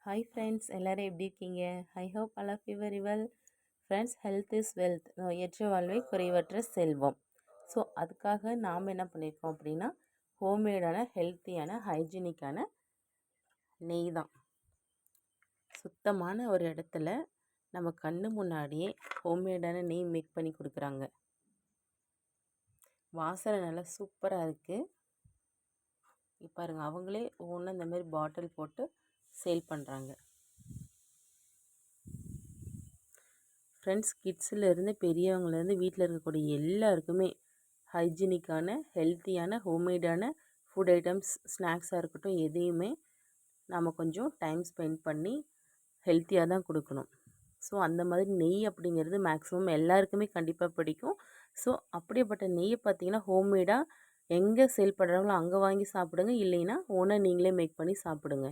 Hi friends, எல்லோரும் எப்படி இருக்கீங்க? I hope all of you very well. Friends, health is wealth, நோயற்ற வாழ்வே குறைவற்ற செல்வம். ஸோ அதுக்காக நாம் என்ன பண்ணியிருக்கோம் அப்படின்னா, ஹோம்மேடான ஹெல்த்தியான ஹைஜீனிக்கான நெய் தான். சுத்தமான ஒரு இடத்துல நம்ம கண்ணு முன்னாடியே ஹோம்மேடான நெய் மேக் பண்ணி கொடுக்குறாங்க. வாசனை நல்லா சூப்பராக இருக்குது. இப்போ பாருங்கள், அவங்களே ஒவ்வொன்றும் இந்த மாதிரி பாட்டில் போட்டு சேல் பண்ணுறாங்க. ஃப்ரெண்ட்ஸ், கிட்ஸிலேருந்து பெரியவங்கலேருந்து வீட்டில் இருக்கக்கூடிய எல்லாருக்குமே ஹைஜீனிக்கான ஹெல்த்தியான ஹோம்மேடான ஃபுட் ஐட்டம்ஸ், ஸ்நாக்ஸாக இருக்கட்டும், எதையுமே நாம் கொஞ்சம் டைம் ஸ்பெண்ட் பண்ணி ஹெல்த்தியாக தான் கொடுக்கணும். ஸோ அந்த மாதிரி நெய் அப்படிங்கிறது மேக்ஸிமம் எல்லாருக்குமே கண்டிப்பாக பிடிக்கும். ஸோ அப்படிப்பட்ட நெய்யை பார்த்தீங்கன்னா ஹோம்மேடாக எங்கே சேல் பண்ணுறாங்களோ அங்கே வாங்கி சாப்பிடுங்க. இல்லைன்னா ஓனாக நீங்களே மேக் பண்ணி சாப்பிடுங்க.